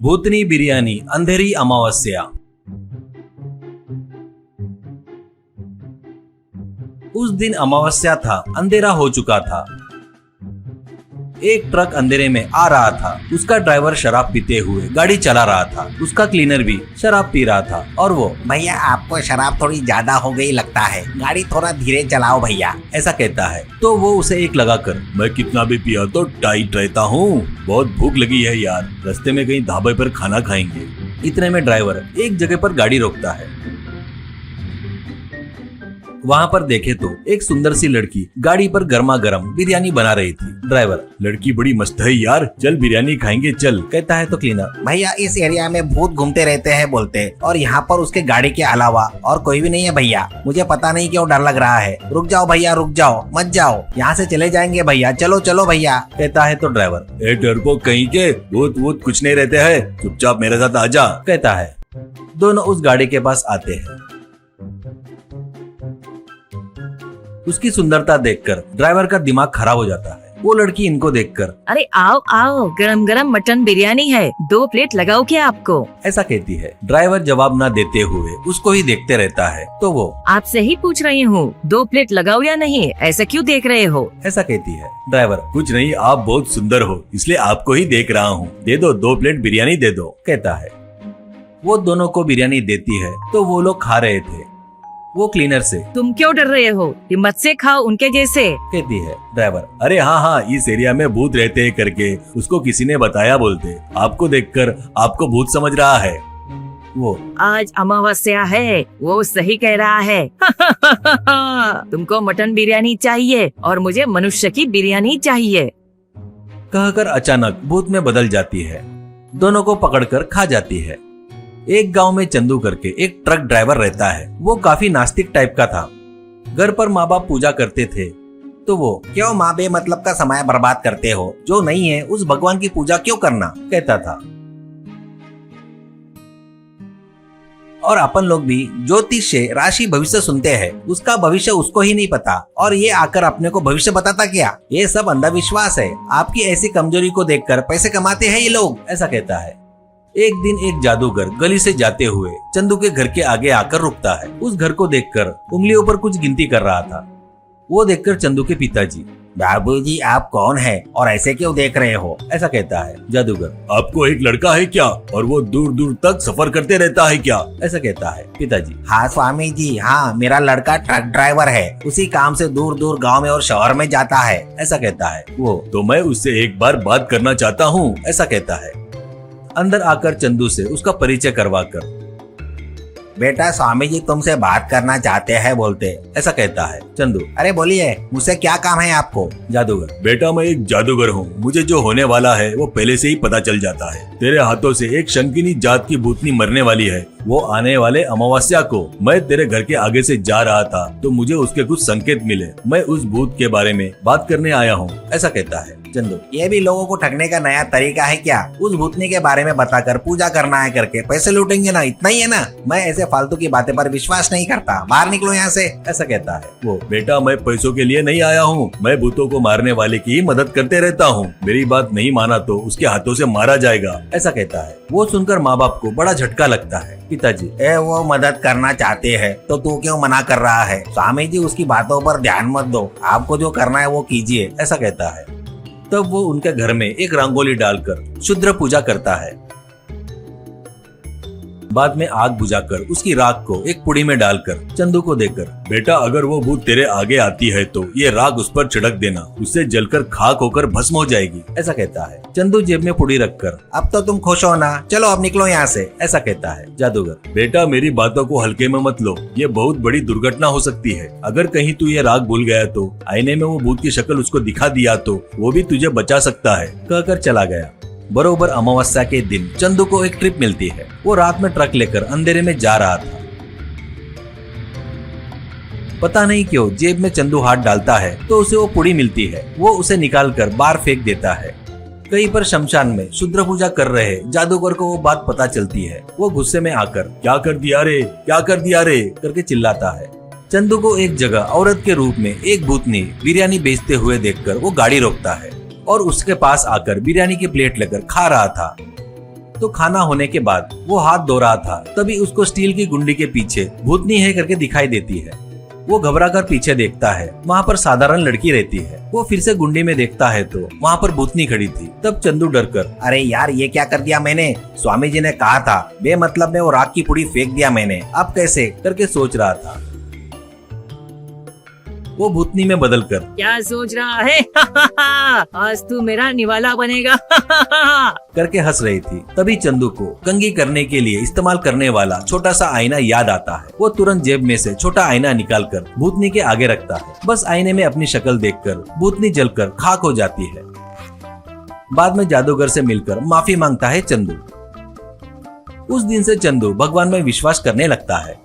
भूतनी बिरयानी अंधेरी अमावस्या। उस दिन अमावस्या था, अंधेरा हो चुका था। एक ट्रक अंधेरे में आ रहा था। उसका ड्राइवर शराब पीते हुए गाड़ी चला रहा था। उसका क्लीनर भी शराब पी रहा था और वो, भैया आपको शराब थोड़ी ज्यादा हो गई लगता है, गाड़ी थोड़ा धीरे चलाओ भैया, ऐसा कहता है। तो वो उसे एक लगाकर, मैं कितना भी पिया तो टाइट रहता हूँ, बहुत भूख लगी है यार, रास्ते में कहीं ढाबे पर खाना खाएंगे। इतने में ड्राइवर एक जगह पर गाड़ी रोकता है। वहाँ पर देखे तो एक सुंदर सी लड़की गाड़ी पर गर्मा गर्म बिरयानी बना रही थी। ड्राइवर, लड़की बड़ी मस्त है यार, चल बिरयानी खाएंगे चल, कहता है। तो क्लीनर, भैया इस एरिया में भूत घूमते रहते हैं बोलते, और यहाँ पर उसके गाड़ी के अलावा और कोई भी नहीं है भैया, मुझे पता नहीं क्यों डर लग रहा है, रुक जाओ भैया रुक जाओ, मत जाओ, यहाँ से चले जाएंगे भैया, चलो चलो भैया, कहता है। तो ड्राइवर, ए डरपोक कहीं के, भूत वूत कुछ नहीं रहते हैं, चुपचाप मेरे साथ आजा, कहता है। दोनों उस गाड़ी के पास आते हैं। उसकी सुंदरता देखकर ड्राइवर का दिमाग खराब हो जाता है। वो लड़की इनको देखकर, अरे आओ आओ, गरम गरम मटन बिरयानी है, 2 प्लेट लगाओ क्या आपको, ऐसा कहती है। ड्राइवर जवाब न देते हुए उसको ही देखते रहता है। तो वो, आपसे ही पूछ रही हूँ, 2 प्लेट लगाओ या नहीं, ऐसा क्यों देख रहे हो, ऐसा कहती है। ड्राइवर, कुछ नहीं, आप बहुत सुंदर हो इसलिए आपको ही देख रहा हूँ, दे दो 2 प्लेट बिरयानी दे दो, कहता है। वो दोनों को बिरयानी देती है तो वो लोग खा रहे थे। वो क्लीनर से, तुम क्यों डर रहे हो, हिम्मत से खाओ उनके जैसे, कहती है। ड्राइवर, अरे हाँ हाँ, इस एरिया में भूत रहते हैं करके उसको किसी ने बताया बोलते, आपको देखकर आपको भूत समझ रहा है। वो, आज अमावस्या है, वो सही कह रहा है। तुमको मटन बिरयानी चाहिए और मुझे मनुष्य की बिरयानी चाहिए, कहकर अचानक भूत में बदल जाती है। दोनों को पकड़कर खा जाती है। एक गांव में चंदू करके एक ट्रक ड्राइवर रहता है। वो काफी नास्तिक टाइप का था। घर पर माँ बाप पूजा करते थे। तो वो, क्यों माँ बे मतलब का समय बर्बाद करते हो, जो नहीं है उस भगवान की पूजा क्यों करना, कहता था। और अपन लोग भी ज्योतिष से राशि भविष्य सुनते हैं, उसका भविष्य उसको ही नहीं पता और ये आकर अपने को भविष्य बताता क्या, ये सब अंधविश्वास है, आपकी ऐसी कमजोरी को देखकर पैसे कमाते हैं ये लोग, ऐसा कहता है। एक दिन एक जादूगर गली से जाते हुए चंदू के घर के आगे आकर रुकता है। उस घर को देखकर उंगलियों पर कुछ गिनती कर रहा था। वो देखकर चंदू के पिताजी, बाबूजी आप कौन है और ऐसे क्यों देख रहे हो, ऐसा कहता है। जादूगर, आपको एक लड़का है क्या और वो दूर दूर तक सफर करते रहता है क्या, ऐसा कहता है। पिताजी, हाँ स्वामी जी, हाँ मेरा लड़का ट्रक ड्राइवर है, उसी काम से दूर दूर गांव में और शहर में जाता है, ऐसा कहता है। वो, तो मैं उससे एक बार बात करना चाहता हूँ, ऐसा कहता है। अंदर आकर चंदू से उसका परिचय करवाकर, बेटा स्वामी जी तुमसे बात करना चाहते हैं बोलते, ऐसा कहता है। चंदू, अरे बोलिए मुझसे क्या काम है आपको। जादूगर, बेटा मैं एक जादूगर हूँ, मुझे जो होने वाला है वो पहले से ही पता चल जाता है। तेरे हाथों से एक शंकिनी जात की भूतनी मरने वाली है। वो आने वाले अमावस्या को मैं तेरे घर के आगे से जा रहा था तो मुझे उसके कुछ संकेत मिले, मैं उस भूत के बारे में बात करने आया हूँ, ऐसा कहता है। चंदू, ये भी लोगों को ठगने का नया तरीका है क्या, उस भूतनी के बारे में बताकर पूजा करना है करके पैसे लूटेंगे ना, इतना ही है ना, मैं ऐसे फालतू की बातें पर विश्वास नहीं करता, बाहर निकलो यहाँ से, ऐसा कहता है। वो, बेटा मैं पैसों के लिए नहीं आया हूँ, मैं भूतों को मारने वाले की मदद करते रहता हूँ, मेरी बात नहीं माना तो उसके हाथों से मारा जाएगा, ऐसा कहता है। वो सुनकर माँ बाप को बड़ा झटका लगता है। पिताजी, वो मदद करना चाहते हैं तो तू क्यों मना कर रहा है, स्वामी जी उसकी बातों पर ध्यान मत दो, आपको जो करना है वो कीजिए, ऐसा कहता है। तब वो उनके घर में एक रंगोली डालकर शुद्र पूजा करता है। बाद में आग बुझाकर उसकी राख को एक पुड़ी में डालकर चंदू को देकर, बेटा अगर वो भूत तेरे आगे आती है तो ये राख उस पर छिड़क देना, उससे जलकर खाक होकर भस्म हो जाएगी, ऐसा कहता है। चंदू जेब में पुड़ी रखकर, अब तो तुम खुश हो ना, चलो अब निकलो यहाँ से, ऐसा कहता है। जादूगर, बेटा मेरी बातों को हल्के में मत लो, ये बहुत बड़ी दुर्घटना हो सकती है, अगर कहीं तू ये राख भूल गया तो आईने में वो भूत की शक्ल उसको दिखा दिया तो वो भी तुझे बचा सकता है, कहकर चला गया। बरोबर अमावस्या के दिन चंदू को एक ट्रिप मिलती है। वो रात में ट्रक लेकर अंधेरे में जा रहा था। पता नहीं क्यों जेब में चंदू हाथ डालता है तो उसे वो पुड़ी मिलती है। वो उसे निकालकर बाहर फेंक देता है। कहीं पर शमशान में शुद्र पूजा कर रहे जादूगर को वो बात पता चलती है। वो गुस्से में आकर, क्या कर दिया रे, क्या कर दिया रे करके चिल्लाता है। चंदू को एक जगह औरत के रूप में एक भूतनी बिरयानी बेचते हुए देखकर वो गाड़ी रोकता है और उसके पास आकर बिरयानी की प्लेट लेकर खा रहा था। तो खाना होने के बाद वो हाथ धो रहा था, तभी उसको स्टील की गुंडी के पीछे भूतनी है करके दिखाई देती है। वो घबरा कर पीछे देखता है, वहाँ पर साधारण लड़की रहती है। वो फिर से गुंडी में देखता है तो वहाँ पर भूतनी खड़ी थी। तब चंदू डर कर, अरे यार ये क्या कर दिया मैंने, स्वामी जी ने कहा था बेमतलब में वो राख की पुड़ी फेंक दिया मैंने, अब कैसे करके सोच रहा था। वो भूतनी में बदल कर, क्या सोच रहा है? आज तू मेरा निवाला बनेगा। करके हंस रही थी। तभी चंदू को कंघी करने के लिए इस्तेमाल करने वाला छोटा सा आईना याद आता है। वो तुरंत जेब में से छोटा आईना निकालकर भूतनी के आगे रखता है। बस आईने में अपनी शक्ल देखकर भूतनी जलकर खाक हो जाती है। बाद में जादूगर से मिलकर माफी मांगता है चंदू। उस दिन से चंदू भगवान में विश्वास करने लगता है।